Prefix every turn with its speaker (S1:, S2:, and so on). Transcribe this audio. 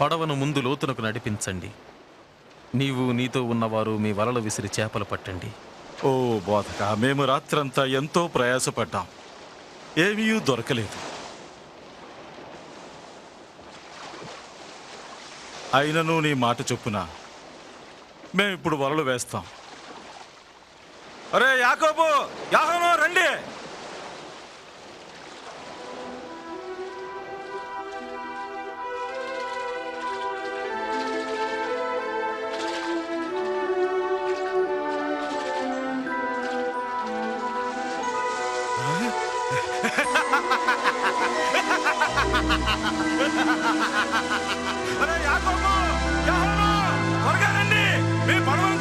S1: పడవను ముందు లోతునకు నడిపించండి. నీవు నీతో ఉన్నవారు మీ వలలు విసిరి చేపలు పట్టండి.
S2: ఓ బోధక, మేము రాత్రంతా ఎంతో ప్రయాసపడ్డాం, ఏమీ దొరకలేదు. అయినను నీ మాట చొప్పున మేమిప్పుడు వలలు వేస్తాం. అరే యాకోబు, యాహోను, రండి. అరే యాకోబు, యాహోను, త్వరగా రండి. మీ పడవను